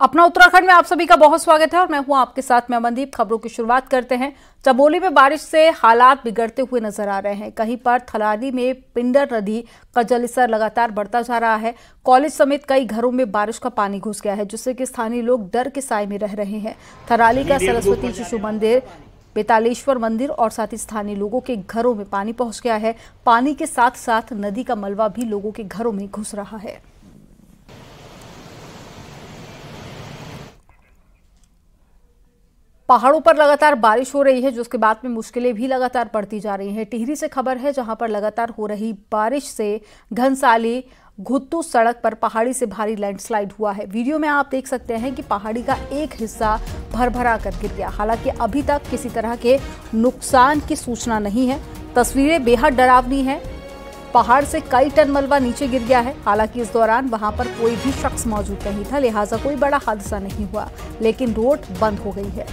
अपना उत्तराखंड में आप सभी का बहुत स्वागत है और मैं हूं आपके साथ में अमनदीप। खबरों की शुरुआत करते हैं। चमोली में बारिश से हालात बिगड़ते हुए नजर आ रहे हैं। कहीं पर थलानी में पिंडर नदी का जलस्तर लगातार बढ़ता जा रहा है। कॉलेज समेत कई घरों में बारिश का पानी घुस गया है, जिससे कि स्थानीय लोग डर के साए में रह रहे हैं। थराली का सरस्वती शिशु मंदिर, बेतालेश्वर मंदिर और साथ ही स्थानीय लोगों के घरों में पानी पहुंच गया है। पानी के साथ साथ नदी का मलबा भी लोगों के घरों में घुस रहा है। पहाड़ों पर लगातार बारिश हो रही है, जिसके बाद में मुश्किलें भी लगातार बढ़ती जा रही हैं। टिहरी से खबर है, जहां पर लगातार हो रही बारिश से घनसाली घुत्तू सड़क पर पहाड़ी से भारी लैंडस्लाइड हुआ है। वीडियो में आप देख सकते हैं कि पहाड़ी का एक हिस्सा भरभरा कर गिर गया। हालांकि अभी तक किसी तरह के नुकसान की सूचना नहीं है। तस्वीरें बेहद डरावनी हैं। पहाड़ से कई टन मलबा नीचे गिर गया है। हालांकि इस दौरान वहां पर कोई भी शख्स मौजूद नहीं था, लिहाजा कोई बड़ा हादसा नहीं हुआ, लेकिन रोड बंद हो गई है।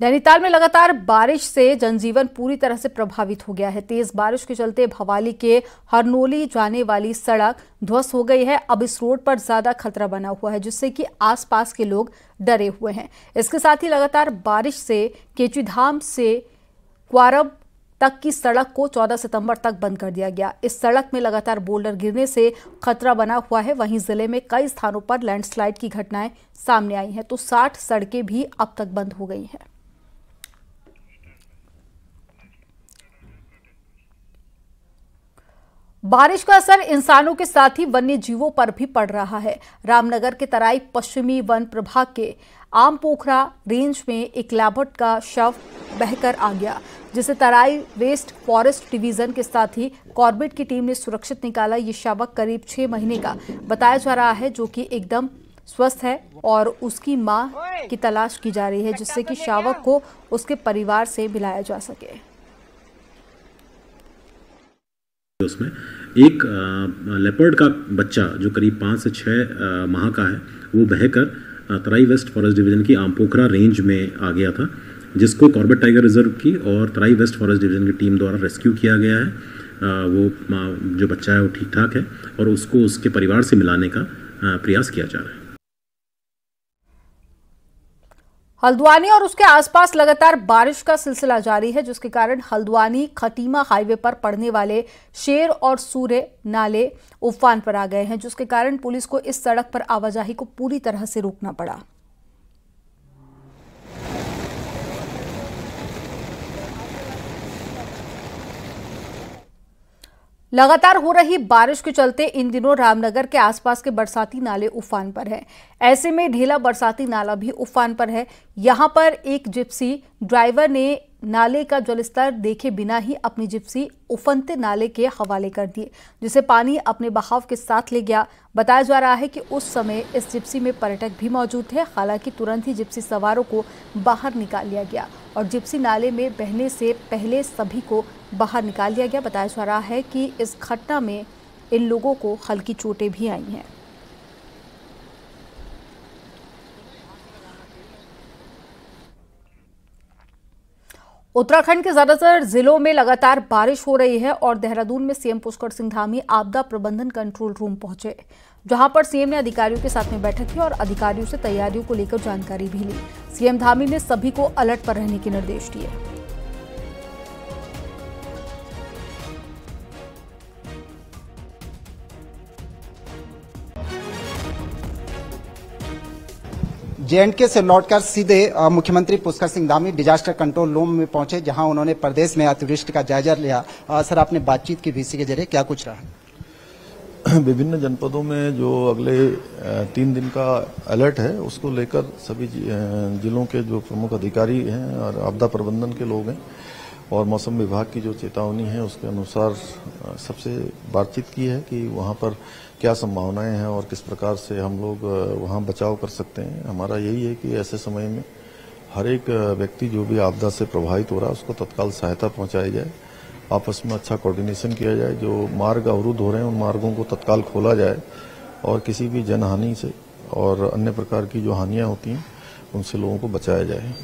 नैनीताल में लगातार बारिश से जनजीवन पूरी तरह से प्रभावित हो गया है। तेज बारिश के चलते भवाली के हरनोली जाने वाली सड़क ध्वस्त हो गई है। अब इस रोड पर ज्यादा खतरा बना हुआ है, जिससे कि आसपास के लोग डरे हुए हैं। इसके साथ ही लगातार बारिश से केचुधाम से क्वारब तक की सड़क को 14 सितंबर तक बंद कर दिया गया। इस सड़क में लगातार बोल्डर गिरने से खतरा बना हुआ है। वहीं जिले में कई स्थानों पर लैंडस्लाइड की घटनाएं सामने आई हैं, तो 60 सड़कें भी अब तक बंद हो गई हैं। बारिश का असर इंसानों के साथ ही वन्य जीवों पर भी पड़ रहा है। रामनगर के तराई पश्चिमी वन प्रभाग के आमपोखरा रेंज में एक लैबर्ट का शव बहकर आ गया, जिसे तराई वेस्ट फॉरेस्ट डिवीजन के साथ ही कॉर्बेट की टीम ने सुरक्षित निकाला। ये शावक करीब 6 महीने का बताया जा रहा है, जो कि एकदम स्वस्थ है और उसकी मां की तलाश की जा रही है, जिससे कि शावक को उसके परिवार से मिलाया जा सके। उसमें एक लेपर्ड का बच्चा जो करीब 5 से 6 माह का है, वो बहकर तराई वेस्ट फॉरेस्ट डिवीजन की आमपोखरा रेंज में आ गया था, जिसको कॉर्बेट टाइगर रिजर्व की और तराई वेस्ट फॉरेस्ट डिवीजन की टीम द्वारा रेस्क्यू किया गया है। वो जो बच्चा है वो ठीक ठाक है और उसको उसके परिवार से मिलाने का प्रयास किया जा रहा है। हल्द्वानी और उसके आसपास लगातार बारिश का सिलसिला जारी है, जिसके कारण हल्द्वानी खटीमा हाईवे पर पड़ने वाले शेर और सूर्य नाले उफान पर आ गए हैं, जिसके कारण पुलिस को इस सड़क पर आवाजाही को पूरी तरह से रोकना पड़ा। लगातार हो रही बारिश के चलते इन दिनों रामनगर के आसपास के बरसाती नाले उफान पर हैं। ऐसे में ढेला बरसाती नाला भी उफान पर है। यहां पर एक जिप्सी ड्राइवर ने नाले का जलस्तर देखे बिना ही अपनी जिप्सी उफनते नाले के हवाले कर दी, जिसे पानी अपने बहाव के साथ ले गया। बताया जा रहा है कि उस समय इस जिप्सी में पर्यटक भी मौजूद थे। हालांकि तुरंत ही जिप्सी सवारों को बाहर निकाल लिया गया और जिप्सी नाले में बहने से पहले सभी को बाहर निकाल लिया गया। बताया जा रहा है कि इस घटना में इन लोगों को हल्की चोटें भी आई हैं। उत्तराखंड के ज्यादातर जिलों में लगातार बारिश हो रही है और देहरादून में सीएम पुष्कर सिंह धामी आपदा प्रबंधन कंट्रोल रूम पहुंचे, जहां पर सीएम ने अधिकारियों के साथ में बैठक की और अधिकारियों से तैयारियों को लेकर जानकारी भी ली। सीएम धामी ने सभी को अलर्ट पर रहने के निर्देश दिए। J&K से लौटकर सीधे मुख्यमंत्री Pushkar Singh Dhami disaster control room में पहुंचे, जहां उन्होंने प्रदेश में अतिवृष्टि का जायजा लिया। सर, आपने बातचीत की वीसी के जरिए, क्या कुछ रहा? विभिन्न जनपदों में जो अगले 3 दिन का अलर्ट है, उसको लेकर सभी जिलों के जो प्रमुख अधिकारी हैं और आपदा प्रबंधन के लोग हैं और मौसम विभाग की जो चेतावनी है उसके अनुसार सबसे बातचीत की है कि वहां पर क्या संभावनाएं हैं और किस प्रकार से हम लोग वहां बचाव कर सकते हैं। हमारा यही है कि ऐसे समय में हर एक व्यक्ति जो भी आपदा से प्रभावित हो रहा है उसको तत्काल सहायता पहुंचाई जाए, आपस में अच्छा कोऑर्डिनेशन किया जाए, जो मार्ग अवरुद्ध हो रहे हैं उन मार्गों को तत्काल खोला जाए और किसी भी जनहानि से और अन्य प्रकार की जो हानियां होती हैं उनसे लोगों को बचाया जाए।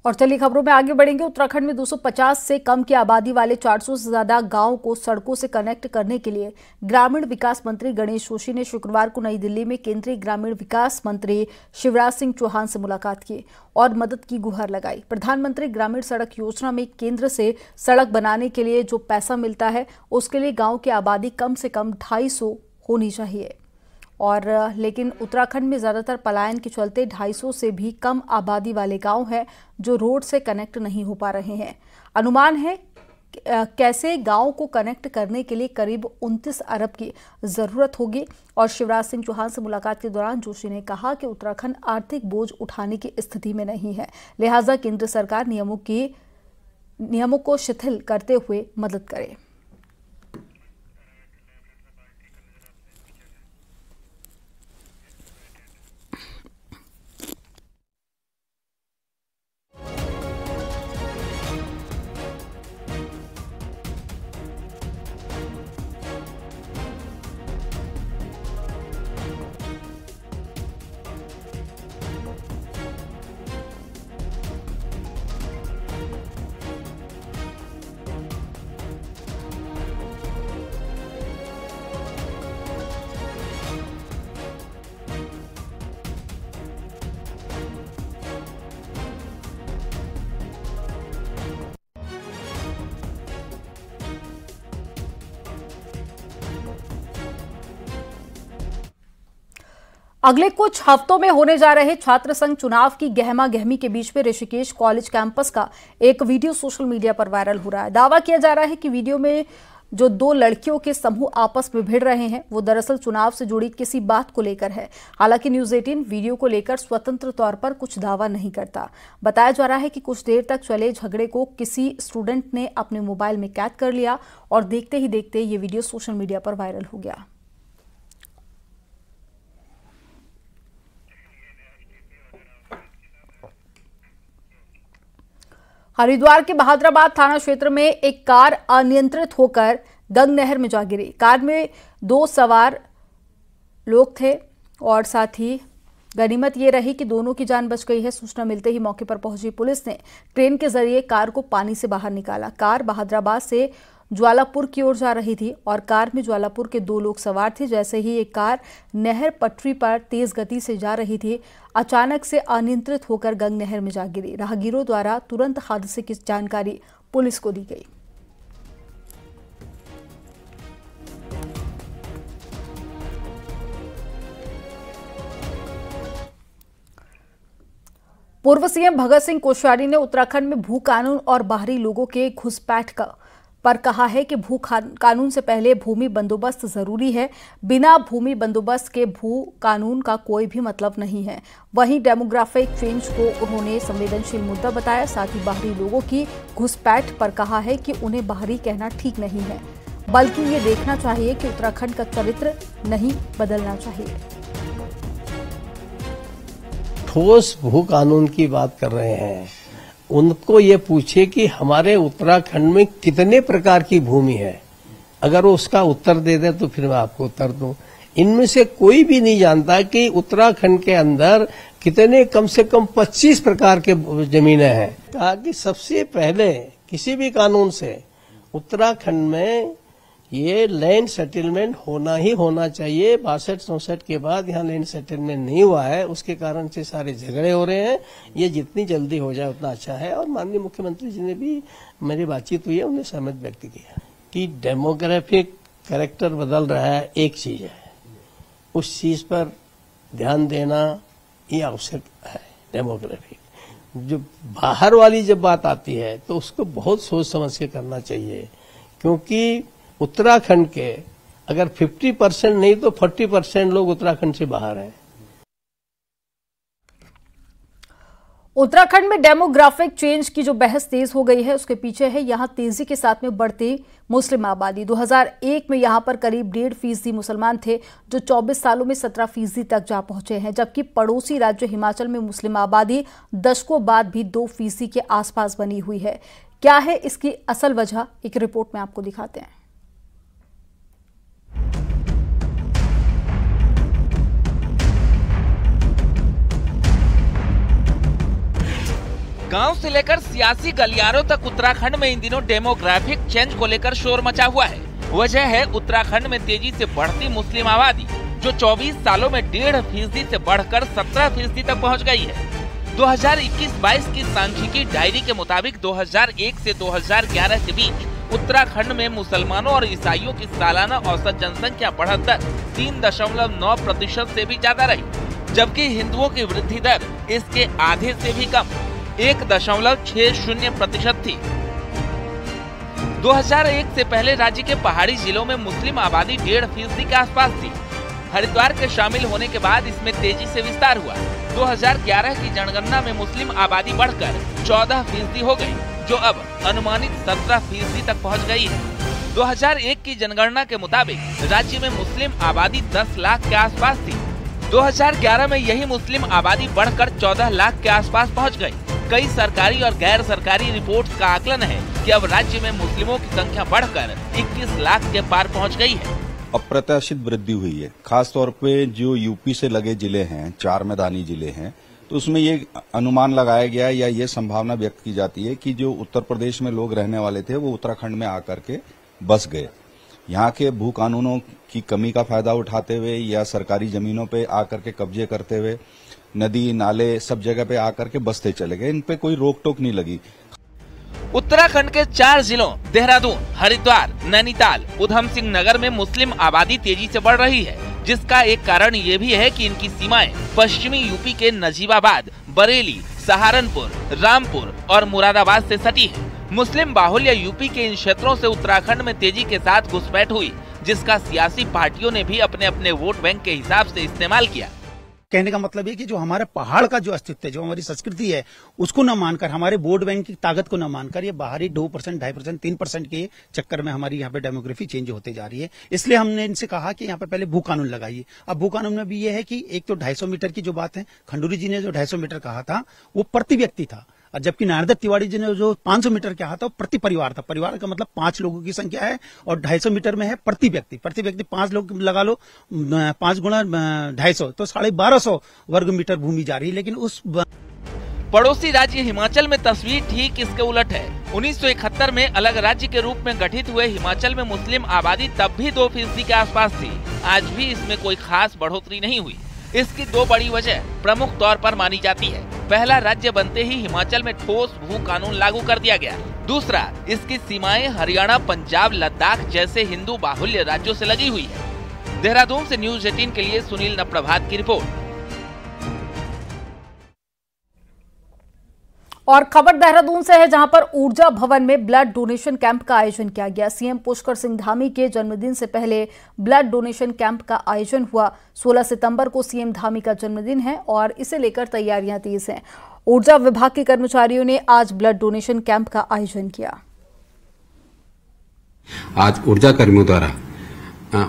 और चलिए खबरों में आगे बढ़ेंगे। उत्तराखंड में 250 से कम की आबादी वाले 400 से ज्यादा गांवों को सड़कों से कनेक्ट करने के लिए ग्रामीण विकास मंत्री गणेश जोशी ने शुक्रवार को नई दिल्ली में केंद्रीय ग्रामीण विकास मंत्री शिवराज सिंह चौहान से मुलाकात की और मदद की गुहार लगाई। प्रधानमंत्री ग्रामीण सड़क योजना में केंद्र से सड़क बनाने के लिए जो पैसा मिलता है उसके लिए गाँव की आबादी कम से कम 250 होनी चाहिए। और लेकिन उत्तराखंड में ज़्यादातर पलायन के चलते 250 से भी कम आबादी वाले गांव हैं जो रोड से कनेक्ट नहीं हो पा रहे हैं। अनुमान है कैसे गांव को कनेक्ट करने के लिए करीब 29 अरब की ज़रूरत होगी। और शिवराज सिंह चौहान से मुलाकात के दौरान जोशी ने कहा कि उत्तराखंड आर्थिक बोझ उठाने की स्थिति में नहीं है, लिहाजा केंद्र सरकार नियमों को शिथिल करते हुए मदद करे। अगले कुछ हफ्तों में होने जा रहे छात्र संघ चुनाव की गहमा गहमी के बीच में ऋषिकेश कॉलेज कैंपस का एक वीडियो सोशल मीडिया पर वायरल हो रहा है। दावा किया जा रहा है कि वीडियो में जो 2 लड़कियों के समूह आपस में भिड़ रहे हैं वो दरअसल चुनाव से जुड़ी किसी बात को लेकर है। हालांकि न्यूज़ 18 वीडियो को लेकर स्वतंत्र तौर पर कुछ दावा नहीं करता। बताया जा रहा है कि कुछ देर तक चले झगड़े को किसी स्टूडेंट ने अपने मोबाइल में कैद कर लिया और देखते ही देखते ये वीडियो सोशल मीडिया पर वायरल हो गया। हरिद्वार के बहादुराबाद थाना क्षेत्र में एक कार अनियंत्रित होकर गंग नहर में जा गिरी। कार में 2 सवार लोग थे और साथ ही गनीमत ये रही कि दोनों की जान बच गई है। सूचना मिलते ही मौके पर पहुंची पुलिस ने क्रेन के जरिए कार को पानी से बाहर निकाला। कार बहादुराबाद से ज्वालापुर की ओर जा रही थी और कार में ज्वालापुर के 2 लोग सवार थे। जैसे ही एक कार नहर पटरी पर तेज गति से जा रही थी, अचानक से अनियंत्रित होकर गंग नहर में जा गिरी। राहगीरों द्वारा तुरंत हादसे की जानकारी पुलिस को दी गई। पूर्व सीएम भगत सिंह कोश्यारी ने उत्तराखंड में भू कानून और बाहरी लोगों के घुसपैठ पर कहा है कि भू कानून से पहले भूमि बंदोबस्त जरूरी है। बिना भूमि बंदोबस्त के भू कानून का कोई भी मतलब नहीं है। वहीं डेमोग्राफिक चेंज को उन्होंने संवेदनशील मुद्दा बताया। साथ ही बाहरी लोगों की घुसपैठ पर कहा है कि उन्हें बाहरी कहना ठीक नहीं है, बल्कि ये देखना चाहिए कि उत्तराखंड का चरित्र नहीं बदलना चाहिए। ठोस भू कानून की बात कर रहे हैं, उनको ये पूछे कि हमारे उत्तराखंड में कितने प्रकार की भूमि है। अगर वो उसका उत्तर दे दे तो फिर मैं आपको उत्तर दूं। इनमें से कोई भी नहीं जानता कि उत्तराखंड के अंदर कितने, कम से कम 25 प्रकार के जमीनें हैं। कहा कि सबसे पहले किसी भी कानून से उत्तराखंड में ये लैंड सेटलमेंट होना ही होना चाहिए। 62-64 के बाद यहाँ लैंड सेटलमेंट नहीं हुआ है, उसके कारण से सारे झगड़े हो रहे हैं। ये जितनी जल्दी हो जाए उतना अच्छा है। और माननीय मुख्यमंत्री जी ने भी, मेरी बातचीत हुई है, उन्हें सहमत व्यक्त किया कि डेमोग्राफिक कैरेक्टर बदल रहा है, एक चीज है, उस चीज पर ध्यान देना ये आवश्यक है। डेमोग्राफिक जो बाहर वाली जब बात आती है तो उसको बहुत सोच समझ के करना चाहिए, क्योंकि उत्तराखंड के अगर 50% नहीं तो 40% लोग उत्तराखंड से बाहर हैं। उत्तराखंड में डेमोग्राफिक चेंज की जो बहस तेज हो गई है उसके पीछे है यहां तेजी के साथ में बढ़ती मुस्लिम आबादी। 2001 में यहां पर करीब 1.5% मुसलमान थे, जो 24 सालों में 17% तक जा पहुंचे हैं, जबकि पड़ोसी राज्य हिमाचल में मुस्लिम आबादी दशकों बाद भी 2% के आसपास बनी हुई है। क्या है इसकी असल वजह, एक रिपोर्ट में आपको दिखाते हैं। गांव से लेकर सियासी गलियारों तक उत्तराखंड में इन दिनों डेमोग्राफिक चेंज को लेकर शोर मचा हुआ है। वजह है उत्तराखंड में तेजी से बढ़ती मुस्लिम आबादी, जो 24 सालों में 1.5% से बढ़कर 17% तक पहुंच गई है। 2021-22 की सांख्यिकी डायरी के मुताबिक 2001 से 2011 के बीच उत्तराखंड में मुसलमानों और ईसाइयों की सालाना औसत जनसंख्या बढ़त दर 3.9% से भी ज्यादा रही, जबकि हिंदुओं की वृद्धि दर इसके आधे से भी कम 1.60% थी। 2001 से पहले राज्य के पहाड़ी जिलों में मुस्लिम आबादी 1.5% के आसपास थी। हरिद्वार के शामिल होने के बाद इसमें तेजी से विस्तार हुआ। 2011 की जनगणना में मुस्लिम आबादी बढ़कर 14% हो गई, जो अब अनुमानित 17% तक पहुंच गई है। 2001 की जनगणना के मुताबिक राज्य में मुस्लिम आबादी 10 लाख के आसपास थी। 2011 में यही मुस्लिम आबादी बढ़कर 14 लाख के आसपास पहुंच गई। कई सरकारी और गैर सरकारी रिपोर्ट्स का आकलन है कि अब राज्य में मुस्लिमों की संख्या बढ़कर 21 लाख के पार पहुंच गई है। अप्रत्याशित वृद्धि हुई है, खास तौर पे जो यूपी से लगे जिले हैं, 4 मैदानी जिले हैं, तो उसमें ये अनुमान लगाया गया या ये संभावना व्यक्त की जाती है कि जो उत्तर प्रदेश में लोग रहने वाले थे वो उत्तराखंड में आकर के बस गए। यहाँ के भू कानूनों की कमी का फायदा उठाते हुए या सरकारी जमीनों पे आकर के कब्जे करते हुए नदी नाले सब जगह पे आकर के बसते चले गए। इन पे कोई रोक टोक नहीं लगी। उत्तराखंड के 4 जिलों देहरादून, हरिद्वार, नैनीताल, उधम सिंह नगर में मुस्लिम आबादी तेजी से बढ़ रही है, जिसका एक कारण ये भी है कि इनकी सीमाएं पश्चिमी यूपी के नजीबाबाद, बरेली, सहारनपुर, रामपुर और मुरादाबाद से सटी है। मुस्लिम बाहुल्य यूपी के इन क्षेत्रों से उत्तराखंड में तेजी के साथ घुसपैठ हुई, जिसका सियासी पार्टियों ने भी अपने अपने वोट बैंक के हिसाब से इस्तेमाल किया। कहने का मतलब है कि जो हमारे पहाड़ का जो अस्तित्व है, जो हमारी संस्कृति है, उसको न मानकर, हमारे वोट बैंक की ताकत को न मानकर ये बाहरी 2%, 2.5%, 3% के चक्कर में हमारी यहाँ पे डेमोग्राफी चेंज होते जा रही है। इसलिए हमने इनसे कहा कि यहाँ पे पहले भू कानून लगाइए। अब भू कानून में भी ये है कि एक तो 250 मीटर की जो बात है, खंडूरी जी ने जो 250 मीटर कहा था वो प्रति व्यक्ति था, और जबकि नारदत्त तिवारी जी ने जो 500 मीटर कहा था वो प्रति परिवार था। परिवार का मतलब 5 लोगों की संख्या है, और 250 मीटर में है प्रति व्यक्ति। 5 लोग लगा लो, 5 गुणा 250 तो 1250 वर्ग मीटर भूमि जा रही है। लेकिन उस पड़ोसी राज्य हिमाचल में तस्वीर ठीक इसके उलट है। 1971 में अलग राज्य के रूप में गठित हुए हिमाचल में मुस्लिम आबादी तब भी 2% के आसपास थी। आज भी इसमें कोई खास बढ़ोतरी नहीं हुई। इसकी 2 बड़ी वजह प्रमुख तौर पर मानी जाती है। पहला, राज्य बनते ही हिमाचल में ठोस भू कानून लागू कर दिया गया। दूसरा, इसकी सीमाएं हरियाणा, पंजाब, लद्दाख जैसे हिंदू बाहुल्य राज्यों से लगी हुई है। देहरादून से न्यूज़ 18 के लिए सुनील नप्रभात की रिपोर्ट। और खबर देहरादून से है, जहां पर ऊर्जा भवन में ब्लड डोनेशन कैंप का आयोजन किया गया। सीएम पुष्कर सिंह धामी के जन्मदिन से पहले ब्लड डोनेशन कैंप का आयोजन हुआ। 16 सितंबर को सीएम धामी का जन्मदिन है और इसे लेकर तैयारियां तेज हैं। ऊर्जा विभाग के कर्मचारियों ने आज ब्लड डोनेशन कैंप का आयोजन किया। आज ऊर्जा कर्मियों द्वारा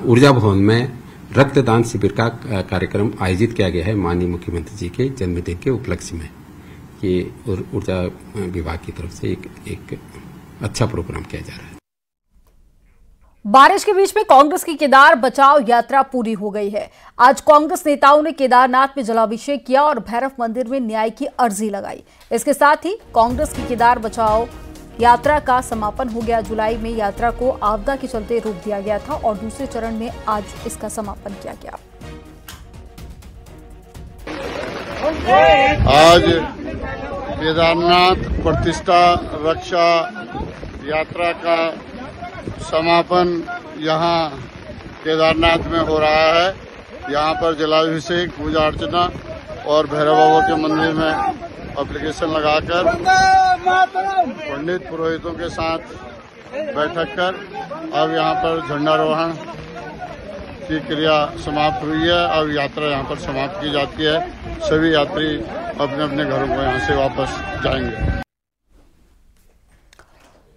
ऊर्जा भवन में रक्तदान शिविर का कार्यक्रम आयोजित किया गया है। माननीय मुख्यमंत्री जी के जन्मदिन के उपलक्ष्य में ये ऊर्जा विभाग की तरफ से एक अच्छा प्रोग्राम किया जा रहा है। बारिश के बीच में कांग्रेस की केदार बचाओ यात्रा पूरी हो गई है। आज कांग्रेस नेताओं ने केदारनाथ में जलाभिषेक किया और भैरव मंदिर में न्याय की अर्जी लगाई। इसके साथ ही कांग्रेस की केदार बचाओ यात्रा का समापन हो गया। जुलाई में यात्रा को आपदा के चलते रोक दिया गया था और दूसरे चरण में आज इसका समापन किया गया। आज केदारनाथ प्रतिष्ठा रक्षा यात्रा का समापन यहाँ केदारनाथ में हो रहा है। यहाँ पर जलाभिषेक, पूजा अर्चना और भैरव बाबा के मंदिर में एप्लीकेशन लगाकर पंडित पुरोहितों के साथ बैठक कर अब यहाँ पर झंडारोहण की क्रिया समाप्त हुई है। अब यात्रा यहाँ पर समाप्त की जाती है। सभी यात्री अपने अपने घरों को यहाँ से वापस जाएंगे।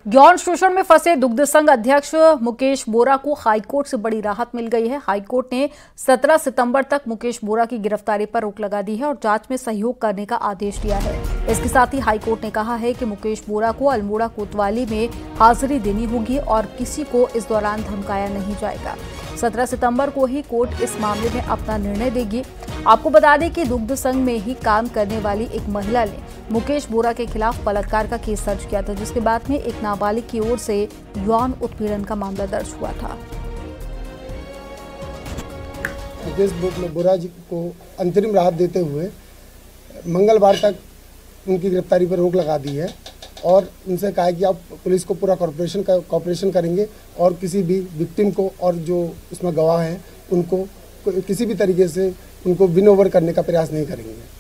यौन शोषण में फंसे दुग्ध संघ अध्यक्ष मुकेश बोरा को हाईकोर्ट से बड़ी राहत मिल गई है। हाईकोर्ट ने 17 सितंबर तक मुकेश बोरा की गिरफ्तारी पर रोक लगा दी है और जांच में सहयोग करने का आदेश दिया है। इसके साथ ही हाईकोर्ट ने कहा है कि मुकेश बोरा को अल्मोड़ा कोतवाली में हाजिरी देनी होगी और किसी को इस दौरान धमकाया नहीं जाएगा। 17 सितंबर को ही कोर्ट इस मामले में अपना निर्णय देगी। आपको बता दें कि दुग्ध संघ में ही काम करने वाली एक महिला ने मुकेश बोरा के खिलाफ बलात्कार का केस दर्ज किया था, जिसके बाद में एक नाबालिग की ओर से यौन उत्पीड़न का मामला दर्ज हुआ था। मुकेश बोरा जी को अंतरिम राहत देते हुए मंगलवार तक उनकी गिरफ्तारी पर रोक लगा दी है और उनसे कहा है कि आप पुलिस को पूरा कॉपरेशन करेंगे और किसी भी विक्टिम को और जो उसमें गवाह हैं उनको किसी भी तरीके से उनको विन ओवर करने का प्रयास नहीं करेंगे।